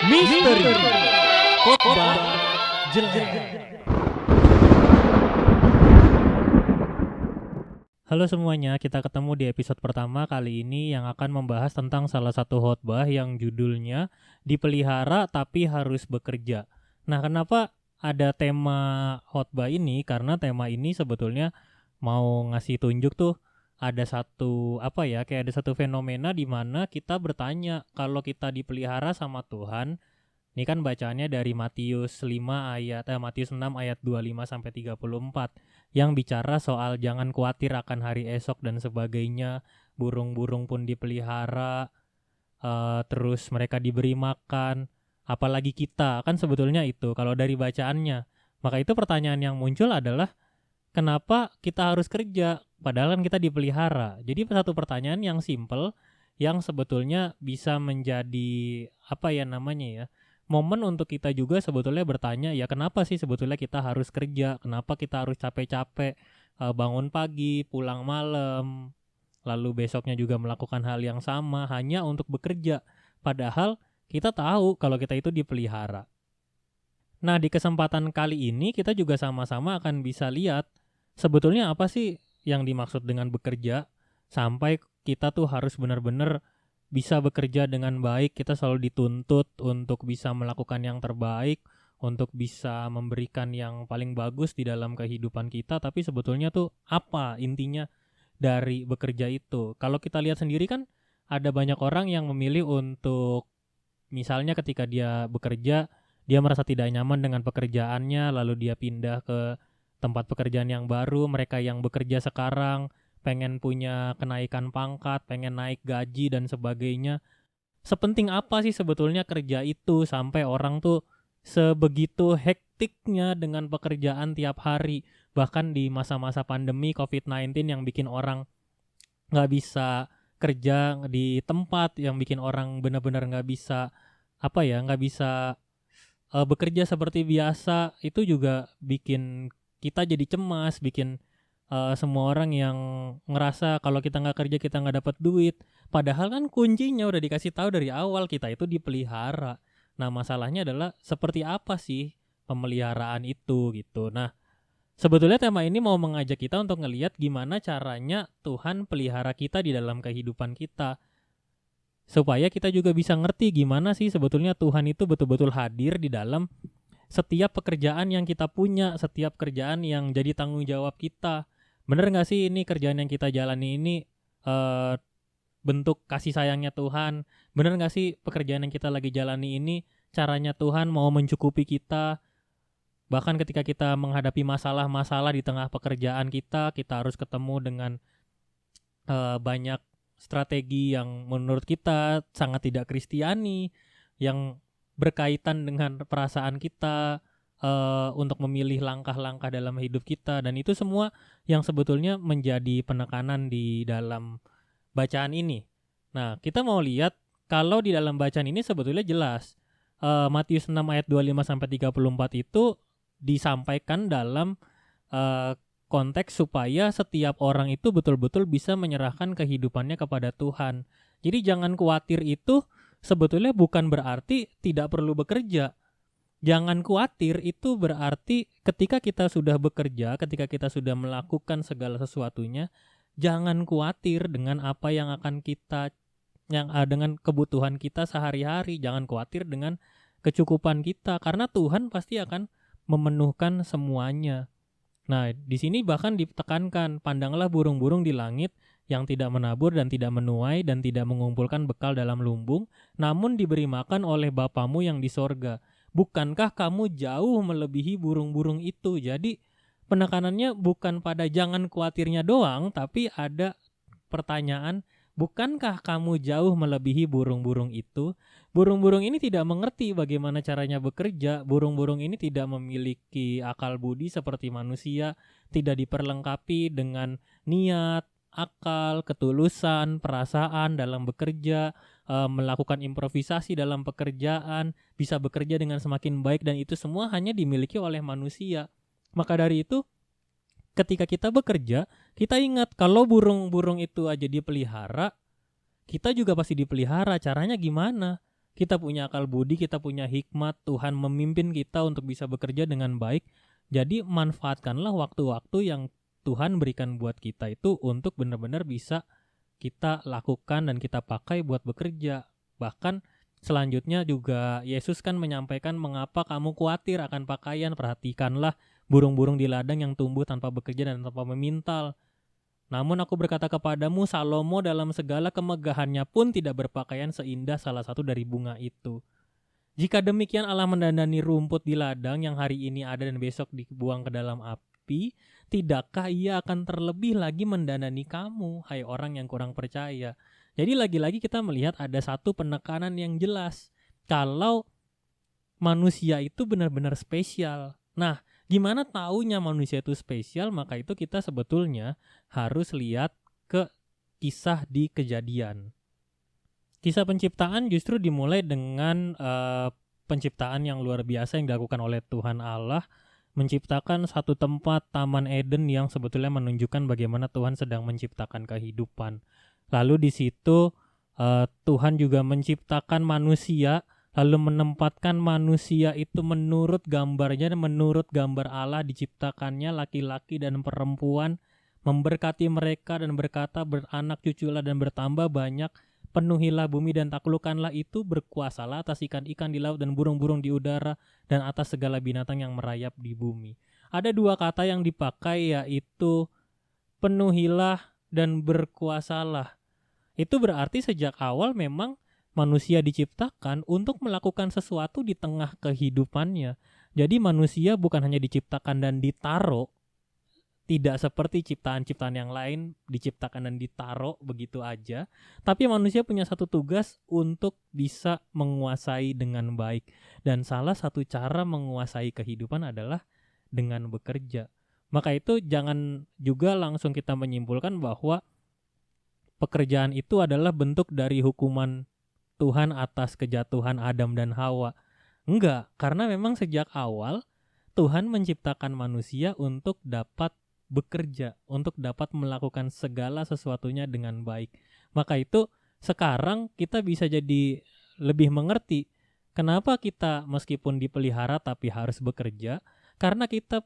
Misteri Khotbah Jelek. Halo semuanya, kita ketemu di episode pertama kali ini yang akan membahas tentang salah satu khotbah yang judulnya Dipelihara Tapi Harus Bekerja. Nah, kenapa ada tema khotbah ini? Karena tema ini sebetulnya mau ngasih tunjuk tuh ada satu kayak ada satu fenomena di mana kita bertanya kalau kita dipelihara sama Tuhan. Ini kan bacaannya dari Matius 6 ayat 25 sampai 34 yang bicara soal jangan khawatir akan hari esok dan sebagainya. Burung-burung pun dipelihara, terus mereka diberi makan, apalagi kita, kan sebetulnya itu kalau dari bacaannya. Maka itu pertanyaan yang muncul adalah kenapa kita harus kerja padahal kan kita dipelihara. Jadi satu pertanyaan yang simple yang sebetulnya bisa menjadi momen untuk kita juga sebetulnya bertanya, ya kenapa sih sebetulnya kita harus kerja, kenapa kita harus capek-capek bangun pagi, pulang malam, lalu besoknya juga melakukan hal yang sama hanya untuk bekerja, padahal kita tahu kalau kita itu dipelihara. Nah, di kesempatan kali ini kita juga sama-sama akan bisa lihat sebetulnya apa sih yang dimaksud dengan bekerja sampai kita tuh harus benar-benar bisa bekerja dengan baik. Kita selalu dituntut untuk bisa melakukan yang terbaik, untuk bisa memberikan yang paling bagus di dalam kehidupan kita. Tapi sebetulnya tuh apa intinya dari bekerja itu? Kalau kita lihat sendiri kan ada banyak orang yang memilih untuk misalnya ketika dia bekerja, dia merasa tidak nyaman dengan pekerjaannya, lalu dia pindah ke tempat pekerjaan yang baru. Mereka yang bekerja sekarang pengen punya kenaikan pangkat, pengen naik gaji dan sebagainya. Sepenting apa sih sebetulnya kerja itu sampai orang tuh sebegitu hektiknya dengan pekerjaan tiap hari. Bahkan di masa-masa pandemi COVID-19 yang bikin orang gak bisa kerja di tempat, yang bikin orang benar-benar gak bisa bekerja seperti biasa, itu juga bikin kita jadi cemas, bikin semua orang yang ngerasa kalau kita nggak kerja kita nggak dapat duit. Padahal kan kuncinya udah dikasih tahu dari awal, kita itu dipelihara. Nah, masalahnya adalah seperti apa sih pemeliharaan itu gitu. Nah, sebetulnya tema ini mau mengajak kita untuk ngelihat gimana caranya Tuhan pelihara kita di dalam kehidupan kita. Supaya kita juga bisa ngerti gimana sih sebetulnya Tuhan itu betul-betul hadir di dalam setiap pekerjaan yang kita punya, setiap kerjaan yang jadi tanggung jawab kita. Bener gak sih ini kerjaan yang kita jalani ini bentuk kasih sayangnya Tuhan? Bener gak sih pekerjaan yang kita lagi jalani ini caranya Tuhan mau mencukupi kita? Bahkan ketika kita menghadapi masalah-masalah di tengah pekerjaan kita harus ketemu dengan banyak strategi yang menurut kita sangat tidak kristiani, yang berkaitan dengan perasaan kita, untuk memilih langkah-langkah dalam hidup kita. Dan itu semua yang sebetulnya menjadi penekanan di dalam bacaan ini. Nah, kita mau lihat kalau di dalam bacaan ini sebetulnya jelas Matius 6 ayat 25-34 itu disampaikan dalam konteks supaya setiap orang itu betul-betul bisa menyerahkan kehidupannya kepada Tuhan. Jadi jangan khawatir itu sebetulnya bukan berarti tidak perlu bekerja. Jangan khawatir itu berarti ketika kita sudah bekerja, ketika kita sudah melakukan segala sesuatunya, jangan khawatir dengan apa yang akan kita dengan kebutuhan kita sehari-hari. Jangan khawatir dengan kecukupan kita karena Tuhan pasti akan memenuhkan semuanya. Nah, di sini bahkan ditekankan, pandanglah burung-burung di langit yang tidak menabur dan tidak menuai dan tidak mengumpulkan bekal dalam lumbung, namun diberi makan oleh Bapamu yang di sorga. Bukankah kamu jauh melebihi burung-burung itu? Jadi penekanannya bukan pada jangan khawatirnya doang, tapi ada pertanyaan, bukankah kamu jauh melebihi burung-burung itu? Burung-burung ini tidak mengerti bagaimana caranya bekerja. Burung-burung ini tidak memiliki akal budi seperti manusia, tidak diperlengkapi dengan niat, akal, ketulusan, perasaan dalam bekerja, melakukan improvisasi dalam pekerjaan, bisa bekerja dengan semakin baik, dan itu semua hanya dimiliki oleh manusia. Maka dari itu ketika kita bekerja, kita ingat kalau burung-burung itu aja dipelihara, kita juga pasti dipelihara. Caranya gimana? Kita punya akal budi, kita punya hikmat, Tuhan memimpin kita untuk bisa bekerja dengan baik. Jadi manfaatkanlah waktu-waktu yang Tuhan berikan buat kita itu untuk benar-benar bisa kita lakukan dan kita pakai buat bekerja. Bahkan selanjutnya juga Yesus kan menyampaikan, mengapa kamu khawatir akan pakaian, perhatikanlah burung-burung di ladang yang tumbuh tanpa bekerja dan tanpa memintal. Namun aku berkata kepadamu, Salomo dalam segala kemegahannya pun tidak berpakaian seindah salah satu dari bunga itu. Jika demikian Allah mendandani rumput di ladang yang hari ini ada dan besok dibuang ke dalam api, tidakkah ia akan terlebih lagi mendandani kamu, hai orang yang kurang percaya? Jadi lagi-lagi kita melihat ada satu penekanan yang jelas. Kalau manusia itu benar-benar spesial. Nah, gimana taunya manusia itu spesial? Maka itu kita sebetulnya harus lihat ke kisah di Kejadian. Kisah penciptaan justru dimulai dengan penciptaan yang luar biasa yang dilakukan oleh Tuhan Allah, menciptakan satu tempat Taman Eden yang sebetulnya menunjukkan bagaimana Tuhan sedang menciptakan kehidupan. Lalu di situ Tuhan juga menciptakan manusia, lalu menempatkan manusia itu menurut gambarnya, menurut gambar Allah diciptakannya laki-laki dan perempuan, memberkati mereka dan berkata, beranak cuculah dan bertambah banyak, penuhilah bumi dan taklukkanlah itu, berkuasalah atas ikan-ikan di laut dan burung-burung di udara dan atas segala binatang yang merayap di bumi. Ada dua kata yang dipakai, yaitu penuhilah dan berkuasalah. Itu berarti sejak awal memang manusia diciptakan untuk melakukan sesuatu di tengah kehidupannya. Jadi manusia bukan hanya diciptakan dan ditaruh, tidak seperti ciptaan-ciptaan yang lain diciptakan dan ditaruh begitu aja, tapi manusia punya satu tugas untuk bisa menguasai dengan baik. Dan salah satu cara menguasai kehidupan adalah dengan bekerja. Maka itu jangan juga langsung kita menyimpulkan bahwa pekerjaan itu adalah bentuk dari hukuman Tuhan atas kejatuhan Adam dan Hawa. Enggak, karena memang sejak awal Tuhan menciptakan manusia untuk dapat bekerja, untuk dapat melakukan segala sesuatunya dengan baik. Maka itu sekarang kita bisa jadi lebih mengerti kenapa kita meskipun dipelihara tapi harus bekerja, karena kita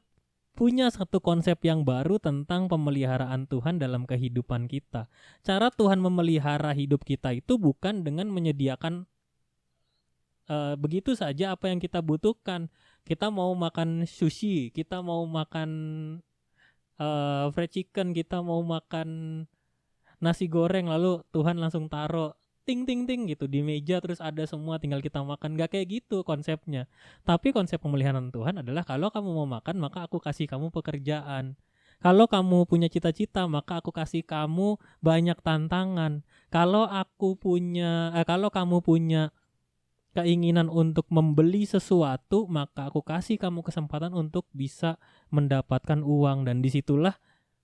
punya satu konsep yang baru tentang pemeliharaan Tuhan dalam kehidupan kita. Cara Tuhan memelihara hidup kita itu bukan dengan menyediakan begitu saja apa yang kita butuhkan. Kita mau makan sushi, kita mau makan fried chicken, kita mau makan nasi goreng, lalu Tuhan langsung taruh ting ting ting gitu di meja, terus ada semua tinggal kita makan. Gak kayak gitu konsepnya. Tapi konsep pemeliharaan Tuhan adalah kalau kamu mau makan maka aku kasih kamu pekerjaan. Kalau kamu punya cita-cita maka aku kasih kamu banyak tantangan. Kalau kamu punya keinginan untuk membeli sesuatu, maka aku kasih kamu kesempatan untuk bisa mendapatkan uang. Dan disitulah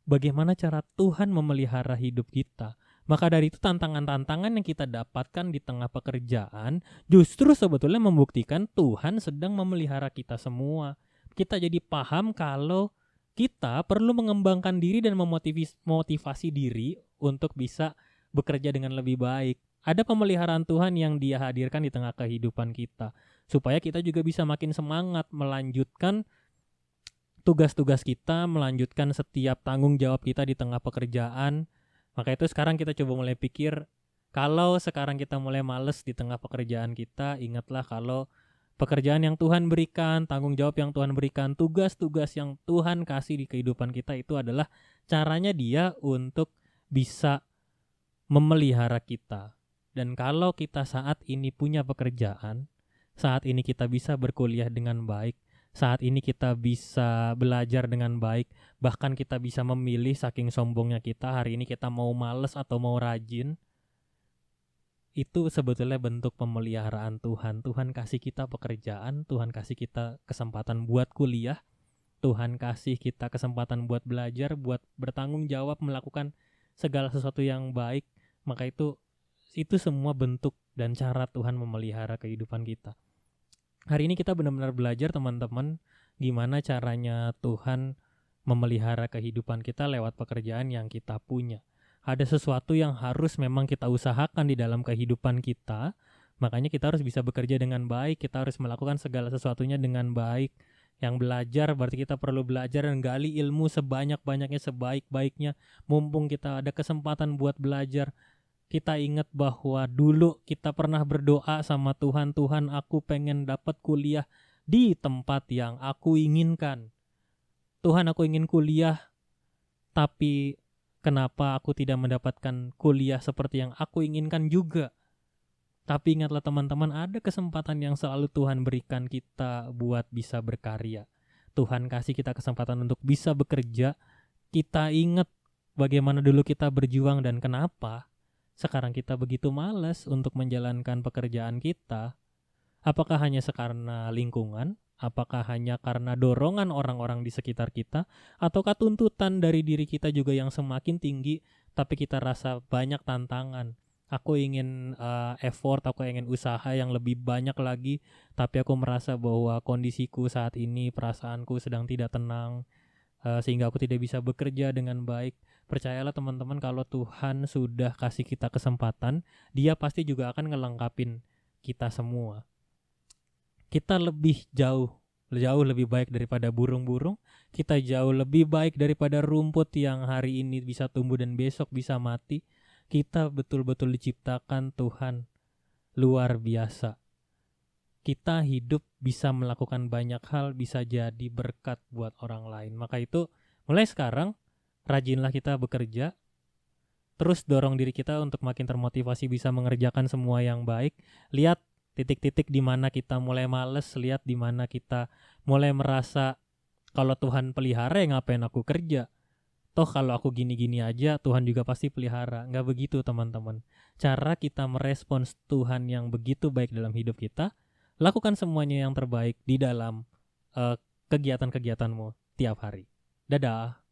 bagaimana cara Tuhan memelihara hidup kita. Maka dari itu tantangan-tantangan yang kita dapatkan di tengah pekerjaan justru sebetulnya membuktikan Tuhan sedang memelihara kita semua. Kita jadi paham kalau kita perlu mengembangkan diri dan memotivasi diri untuk bisa bekerja dengan lebih baik. Ada pemeliharaan Tuhan yang Dia hadirkan di tengah kehidupan kita, supaya kita juga bisa makin semangat melanjutkan tugas-tugas kita, melanjutkan setiap tanggung jawab kita di tengah pekerjaan. Maka itu sekarang kita coba mulai pikir, kalau sekarang kita mulai males di tengah pekerjaan kita, ingatlah kalau pekerjaan yang Tuhan berikan, tanggung jawab yang Tuhan berikan, tugas-tugas yang Tuhan kasih di kehidupan kita itu adalah caranya Dia untuk bisa memelihara kita. Dan kalau kita saat ini punya pekerjaan, saat ini kita bisa berkuliah dengan baik, saat ini kita bisa belajar dengan baik, bahkan kita bisa memilih saking sombongnya kita, hari ini kita mau males atau mau rajin, itu sebetulnya bentuk pemeliharaan Tuhan. Tuhan kasih kita pekerjaan, Tuhan kasih kita kesempatan buat kuliah, Tuhan kasih kita kesempatan buat belajar, buat bertanggung jawab, melakukan segala sesuatu yang baik. Maka itu semua bentuk dan cara Tuhan memelihara kehidupan kita. Hari ini kita benar-benar belajar teman-teman gimana caranya Tuhan memelihara kehidupan kita lewat pekerjaan yang kita punya. Ada sesuatu yang harus memang kita usahakan di dalam kehidupan kita. Makanya kita harus bisa bekerja dengan baik, kita harus melakukan segala sesuatunya dengan baik. Yang belajar berarti kita perlu belajar dan gali ilmu sebanyak-banyaknya, sebaik-baiknya. Mumpung kita ada kesempatan buat belajar, kita ingat bahwa dulu kita pernah berdoa sama Tuhan, Tuhan aku pengen dapat kuliah di tempat yang aku inginkan. Tuhan aku ingin kuliah, tapi kenapa aku tidak mendapatkan kuliah seperti yang aku inginkan juga? Tapi ingatlah teman-teman, ada kesempatan yang selalu Tuhan berikan kita buat bisa berkarya. Tuhan kasih kita kesempatan untuk bisa bekerja. Kita ingat bagaimana dulu kita berjuang dan kenapa sekarang kita begitu malas untuk menjalankan pekerjaan kita. Apakah hanya karena lingkungan? Apakah hanya karena dorongan orang-orang di sekitar kita? Ataukah tuntutan dari diri kita juga yang semakin tinggi, tapi kita rasa banyak tantangan? Aku ingin effort, aku ingin usaha yang lebih banyak lagi, tapi aku merasa bahwa kondisiku saat ini, perasaanku sedang tidak tenang, sehingga aku tidak bisa bekerja dengan baik. Percayalah teman-teman, kalau Tuhan sudah kasih kita kesempatan, Dia pasti juga akan ngelengkapin kita semua. Kita jauh lebih baik daripada burung-burung. Kita jauh lebih baik daripada rumput yang hari ini bisa tumbuh dan besok bisa mati. Kita betul-betul diciptakan Tuhan luar biasa. Kita hidup bisa melakukan banyak hal, bisa jadi berkat buat orang lain. Maka itu mulai sekarang rajinlah kita bekerja. Terus dorong diri kita untuk makin termotivasi bisa mengerjakan semua yang baik. Lihat titik-titik di mana kita mulai males, lihat di mana kita mulai merasa kalau Tuhan pelihara ya ngapain aku kerja. Toh kalau aku gini-gini aja Tuhan juga pasti pelihara. Nggak begitu teman-teman. Cara kita merespons Tuhan yang begitu baik dalam hidup kita, lakukan semuanya yang terbaik di dalam kegiatan-kegiatanmu tiap hari. Dadah.